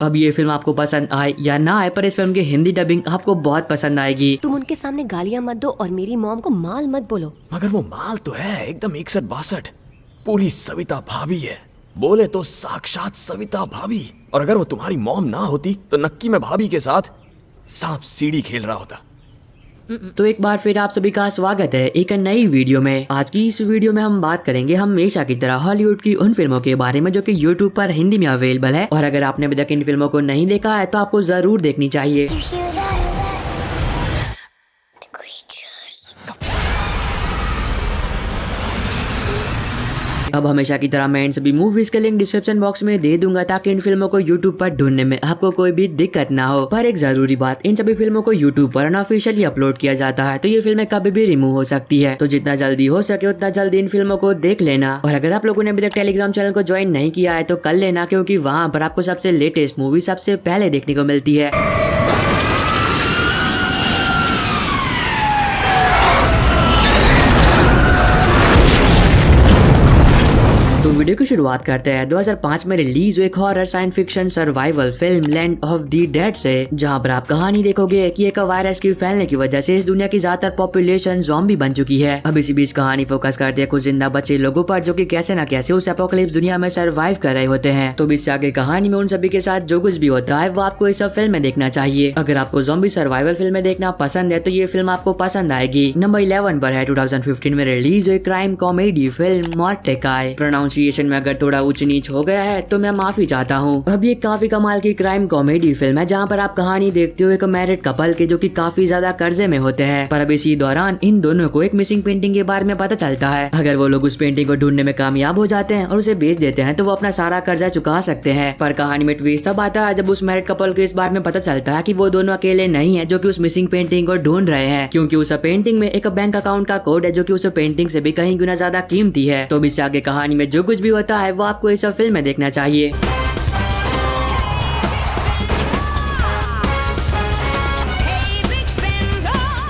अब ये फिल्म आपको पसंद आए या ना आए, पर इस फिल्म की हिंदी डबिंग आपको बहुत पसंद आएगी। तुम उनके सामने गालियाँ मत दो और मेरी मॉम को माल मत बोलो। मगर वो माल तो है एकदम 61-62, पूरी सविता भाभी है, बोले तो साक्षात सविता भाभी। और अगर वो तुम्हारी मॉम ना होती तो नक्की मैं भाभी के साथ सांप सीढ़ी खेल रहा होता। तो एक बार फिर आप सभी का स्वागत है एक नई वीडियो में। आज की इस वीडियो में हम बात करेंगे हमेशा की तरह हॉलीवुड की उन फिल्मों के बारे में जो कि यूट्यूब पर हिंदी में अवेलेबल है, और अगर आपने अभी तक इन फिल्मों को नहीं देखा है तो आपको जरूर देखनी चाहिए। अब हमेशा की तरह मैं इन सभी मूवीज के लिंक डिस्क्रिप्शन बॉक्स में दे दूंगा ताकि इन फिल्मों को यूट्यूब पर ढूंढने में आपको कोई भी दिक्कत ना हो। पर एक जरूरी बात, इन सभी फिल्मों को यूट्यूब पर अनऑफिशियली अपलोड किया जाता है, तो ये फिल्में कभी भी रिमूव हो सकती है। तो जितना जल्दी हो सके उतना जल्दी इन फिल्मों को देख लेना। और अगर आप लोगों ने अभी तक टेलीग्राम चैनल को ज्वाइन नहीं किया है तो कर लेना, क्योंकि वहाँ पर आपको सबसे लेटेस्ट मूवी सबसे पहले देखने को मिलती है। तो वीडियो की शुरुआत करते हैं 2005 में रिलीज हुई एक horror science fiction survival film land of the dead से, जहां पर आप कहानी देखोगे कि एक वायरस के फैलने की वजह से इस दुनिया की ज्यादातर पॉपुलेशन ज़ॉम्बी बन चुकी है। अब इसी बीच कहानी फोकस करती है कुछ जिंदा बचे लोगों पर जो कि कैसे न कैसे उस एपोकलिप्स दुनिया में सर्वाइव कर रहे होते हैं। तो इससे आगे कहानी में उन सभी के साथ जो कुछ भी होता है वो आपको इस सब फिल्म में देखना चाहिए। अगर आपको ज़ॉम्बी सर्वाइवल फिल्म देखना पसंद है तो ये फिल्म आपको पसंद आएगी। नंबर 11 पर है 2015 में रिलीज हुई क्राइम कॉमेडी फिल्म मॉर्टेकाई। प्रोनाउंसिएशन में अगर थोड़ा ऊंच नीच हो गया है तो मैं माफी चाहता हूँ। अब ये काफी कमाल की क्राइम कॉमेडी फिल्म है जहाँ पर आप कहानी देखते हो एक मैरिड कपल के जो कि काफी ज्यादा कर्जे में होते हैं, पर अब इसी दौरान इन दोनों को एक मिसिंग पेंटिंग के बारे में पता चलता है। अगर वो लोग उस पेंटिंग को ढूंढने में कामयाब हो जाते हैं और उसे बेच देते हैं तो वो अपना सारा कर्जा चुका सकते हैं। पर कहानी में ट्विस्ट तब आता है जब उस मैरिड कपल को इस बारे में पता चलता है कि वो दोनों अकेले नहीं है जो कि उस मिसिंग पेंटिंग को ढूंढ रहे हैं, क्योंकि उस पेंटिंग में एक बैंक अकाउंट का कोड है जो कि उस पेंटिंग से भी कहीं गुना ज्यादा कीमती है। तो इससे आगे कहानी में जो कुछ भी होता है वो आपको इस फिल्म में देखना चाहिए।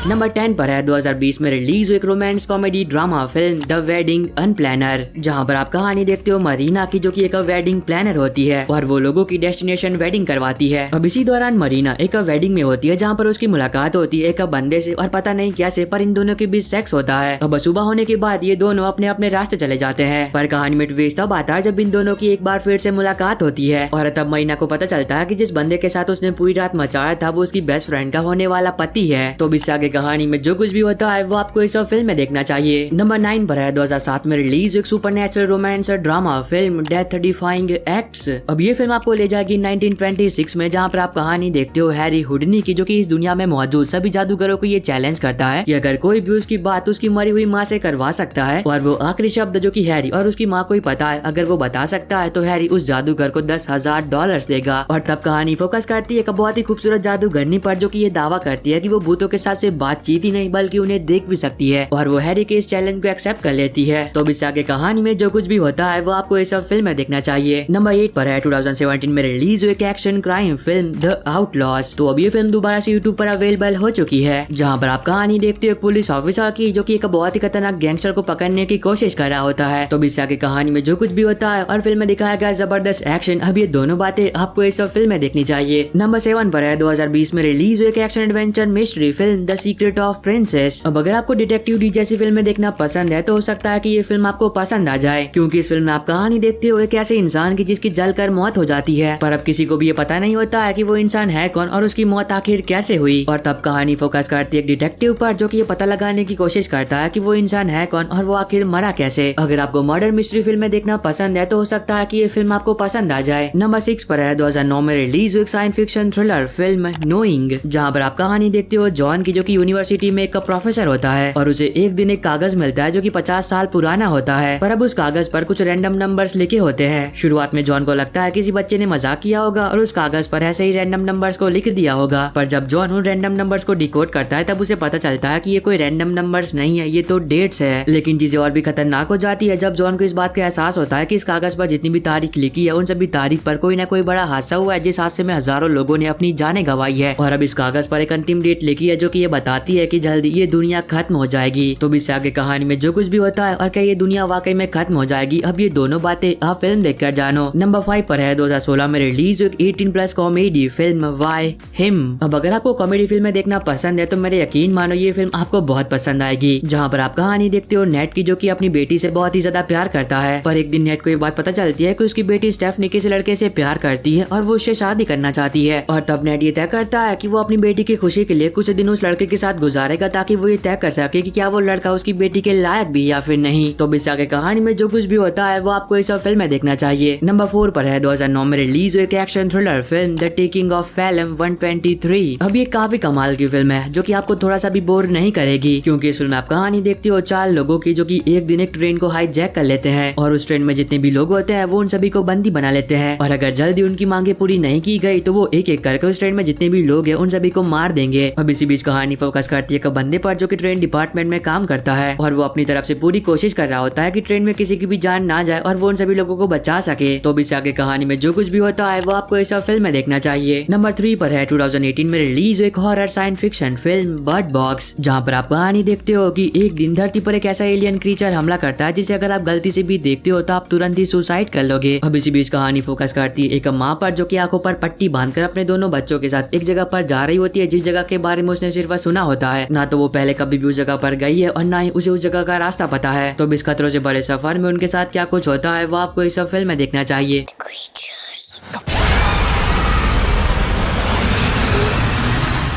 नंबर 10 पर है 2020 में रिलीज हुई एक romance comedy drama film the wedding unplanner, जहां पर आप कहानी देखते हो मरीना की जो कि एक वेडिंग प्लानर होती है और वो लोगों की डेस्टिनेशन वेडिंग करवाती है। अब इसी दौरान मरीना एक वेडिंग में होती है जहां पर उसकी मुलाकात होती है एक बंदे से, और पता नहीं कैसे पर इन दोनों के बीच सेक्स होता है। अब सुबह होने के बाद ये दोनों अपने अपने रास्ते चले जाते हैं, पर कहानी में ट्विस्ट तब आता है जब इन दोनों की एक बार फिर से मुलाकात होती है और तब मरीना को पता चलता है कि जिस बंदे के साथ उसने पूरी रात मचाया था वो उसकी बेस्ट फ्रेंड का होने वाला पति है। तो इससे आगे कहानी में जो कुछ भी होता है वो आपको इस फिल्म में देखना चाहिए। नंबर 9 पर है 2007 में रिलीज एक supernatural romance drama film death defying acts. अब ये फिल्म आपको ले जाएगी 1926 में, जहाँ पर आप कहानी देखते हो हैरी हुडनी की जो कि इस दुनिया में मौजूद सभी जादूगरों को ये चैलेंज करता है कि अगर कोई भी उसकी बात उसकी मरी हुई माँ से करवा सकता है और वो आखिरी शब्द जो कि हैरी और उसकी माँ को ही पता है अगर वो बता सकता है तो हैरी उस जादूगर को $10,000 देगा। और तब कहानी फोकस करती है एक बहुत ही खूबसूरत जादूगरनी पर जो कि ये दावा करती है कि वो भूतों के साथ से बातचीत ही नहीं बल्कि उन्हें देख भी सकती है, और वो हैरी के इस चैलेंज को एक्सेप्ट कर लेती है। तो इससे आगे कहानी में जो कुछ भी होता है वो आपको इस फिल्म में देखना चाहिए। नंबर 8 पर है 2017 में रिलीज हुई एक action crime film the outlaws. तो अब ये फिल्म दोबारा से यूट्यूब पर अवेलेबल हो चुकी है, जहाँ पर आप कहानी देखते हो पुलिस ऑफिसर की जो कि एक बहुत ही खतरनाक गैंगस्टर को पकड़ने की कोशिश कर रहा होता है। तो इससे आगे कहानी में जो कुछ भी होता है और फिल्म में दिखाया गया जबरदस्त एक्शन, अब ये दोनों बातें आपको इस फिल्म में देखनी चाहिए। नंबर 7 पर है 2020 में रिलीज हुई एक action adventure mystery film the secret of princess. अब अगर आपको डिटेक्टिव डी जैसी फिल्में देखना पसंद है तो हो सकता है कि ये फिल्म आपको पसंद आ जाए, क्योंकि इस फिल्म में आप कहानी देखते हो एक ऐसे इंसान की जिसकी जलकर मौत हो जाती है, पर अब किसी को भी ये पता नहीं होता है कि वो इंसान है कौन और उसकी मौत आखिर कैसे हुई। और तब कहानी फोकस करती है एक डिटेक्टिव पर जो कि ये पता लगाने की कोशिश करता है कि वो इंसान है कौन और वो आखिर मरा कैसे। अगर आपको मर्डर मिस्ट्री फिल्में देखना पसंद है तो हो सकता है कि ये फिल्म आपको पसंद आ जाए। नंबर 6 पर है 2009 में रिलीज हुई science fiction thriller film knowing, जहाँ पर आप कहानी देखते हो जॉन की जो कि यूनिवर्सिटी में एक प्रोफेसर होता है और उसे एक दिन एक कागज मिलता है जो कि 50 साल पुराना होता है, पर अब उस कागज पर कुछ रैंडम नंबर्स लिखे होते हैं। शुरुआत में जॉन को लगता है किसी बच्चे ने मजाक किया होगा और उस कागज पर ऐसे ही रैंडम नंबर्स को लिख दिया होगा, पर जब जॉन उन रैंडम नंबर्स को डिकोड करता है तब उसे पता चलता है कि ये कोई रैंडम नंबर्स नहीं है, ये तो डेट्स है। लेकिन चीजें और भी खतरनाक हो जाती है जब जॉन को इस बात का एहसास होता है कि इस कागज पर जितनी भी तारीख लिखी है उन सभी तारीख पर कोई ना कोई बड़ा हादसा हुआ है जिस हादसे में हजारों लोगों ने अपनी जानें गंवाई है। और अब इस कागज पर एक अंतिम डेट लिखी है जो कि ये बताती है कि जल्दी ये दुनिया खत्म हो जाएगी। तो इससे आगे कहानी में जो कुछ भी होता है और क्या ये दुनिया वाकई में खत्म हो जाएगी, अब ये दोनों बातें आप फिल्म देखकर जानो। नंबर 5 पर है 2016 में रिलीज एक 18+ कॉमेडी फिल्म वाई हिम। अब अगर आपको कॉमेडी फिल्में देखना पसंद है तो मेरे यकीन मानो ये फिल्म आपको बहुत पसंद आएगी, जहाँ पर आप कहानी देखते हो नेट की, जो कि अपनी बेटी से बहुत ही ज्यादा प्यार करता है। पर एक दिन नेट को एक बात पता चलती है कि उसकी बेटी स्टेफनी किसी लड़के से प्यार करती है और वो उससे शादी करना चाहती है। और तब नेट ये तय करता है कि वो अपनी बेटी की खुशी के लिए कुछ दिन उस लड़के के साथ गुजारेगा, ताकि वो ये तय कर सके कि क्या वो लड़का उसकी बेटी के लायक भी या फिर नहीं। तो इस आगे कहानी में जो कुछ भी होता है वो आपको इस फिल्म में देखना चाहिए। नंबर 4 पर है 2009 में रिलीज एक action thriller film the taking of phellem 123। अब ये काफी कमाल की फिल्म है, जो कि आपको थोड़ा सा भी बोर नहीं करेगी, क्योंकि इस फिल्म में आप कहानी देखते हो 4 लोगों की, जो कि एक दिन एक ट्रेन को हाईजैक कर लेते हैं और उस ट्रेन में जितने भी लोग होते हैं वो उन सभी को बंदी बना लेते हैं। और अगर जल्दी उनकी मांगे पूरी नहीं की गई तो वो एक एक करके उस ट्रेन में जितने भी लोग हैं उन सभी को मार देंगे। अब इसी बीच कहानी फोकस करती है एक बंदे पर, जो कि ट्रेन डिपार्टमेंट में काम करता है और वो अपनी तरफ से पूरी कोशिश कर रहा होता है कि ट्रेन में किसी की भी जान ना जाए और वो उन सभी लोगों को बचा सके। तो इससे आगे कहानी में जो कुछ भी होता है वो आपको इस फिल्म में देखना चाहिए। नंबर 3 पर है 2018 में रिलीज एक horror science fiction film bird box, जहाँ पर आप कहानी देखते हो कि एक दिन धरती पर एक ऐसा एलियन क्रीचर हमला करता है जिसे अगर आप गलती से भी देखते हो तो आप तुरंत ही सुसाइड कर लोगे। अब इसी बीच कहानी फोकस करती है एक माँ पर, जो कि आंखों पर पट्टी बांधकर अपने दोनों बच्चों के साथ एक जगह पर जा रही होती है, जिस जगह के बारे में उसने सिर्फ सुना होता है। ना तो वो पहले कभी भी उस जगह पर गई है और ना ही उसे उस जगह का रास्ता पता है। तो इस खतरों से बड़े सफर में उनके साथ क्या कुछ होता है वो आपको इस फिल्म में देखना चाहिए।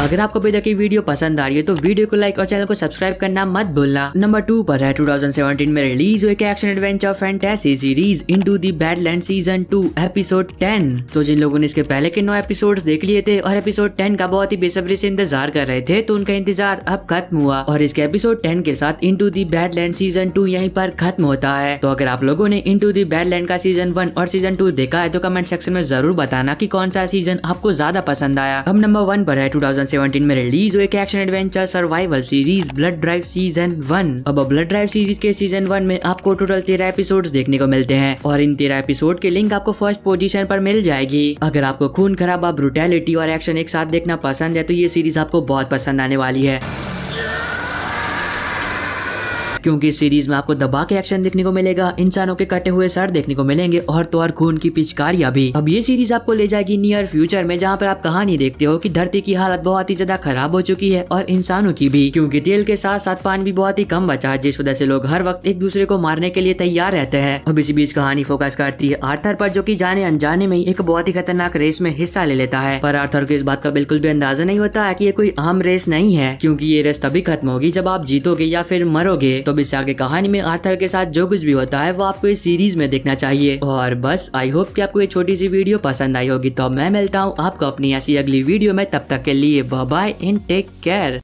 अगर आपको अभी तक ये वीडियो पसंद आ रही है तो वीडियो को लाइक और चैनल को सब्सक्राइब करना मत भूलना। नंबर 2 पर है 2017 में रिलीज हुई action adventure fantasy series into the badland season 2 episode 10। तो जिन लोगों ने इसके पहले के 9 एपिसोड्स देख लिए थे और एपिसोड 10 का बहुत ही बेसब्री से इंतजार कर रहे थे, तो उनका इंतजार अब खत्म हुआ और इसके एपिसोड 10 के साथ इनटू द बैडलैंड सीजन 2 यहीं पर खत्म होता है। तो अगर आप लोगों ने इनटू द बैडलैंड का सीजन 1 और सीजन 2 देखा है तो कमेंट सेक्शन में जरूर बताना कि कौन सा सीजन आपको ज्यादा पसंद आया। अब नंबर 1 पर है 2017 में रिलीज हुई एक action adventure survival series blood drive season 1। अब ब्लड ड्राइव सीरीज के सीजन 1 में आपको टोटल 13 एपिसोड्स देखने को मिलते हैं और इन 13 एपिसोड के लिंक आपको फर्स्ट पोजीशन पर मिल जाएगी। अगर आपको खून खराबा, ब्रुटैलिटी और एक्शन एक साथ देखना पसंद है तो ये सीरीज आपको बहुत पसंद आने वाली है, क्योंकि इस सीरीज में आपको दबा के एक्शन देखने को मिलेगा, इंसानों के कटे हुए सर देखने को मिलेंगे और तो और खून की पिचकारियां भी। अब ये सीरीज आपको ले जाएगी नियर फ्यूचर में, जहाँ पर आप कहानी देखते हो कि धरती की हालत बहुत ही ज्यादा खराब हो चुकी है और इंसानों की भी, क्योंकि तेल के साथ साथ पानी भी बहुत ही कम बचा है, जिस वजह से लोग हर वक्त एक दूसरे को मारने के लिए तैयार रहते हैं। अब इसी बीच कहानी फोकस करती है आर्थर पर, जो कि जाने अनजाने में एक बहुत ही खतरनाक रेस में हिस्सा ले लेता है। पर आर्थर को इस बात का बिल्कुल भी अंदाजा नहीं होता है कि ये कोई आम रेस नहीं है, क्योंकि ये रेस तभी खत्म होगी जब आप जीतोगे या फिर मरोगे। तो इससे आगे कहानी में आर्थर के साथ जो कुछ भी होता है वो आपको इस सीरीज में देखना चाहिए। और बस आई होप कि आपको ये छोटी सी वीडियो पसंद आई होगी। तो मैं मिलता हूँ आपको अपनी ऐसी अगली वीडियो में, तब तक के लिए bye bye and take care.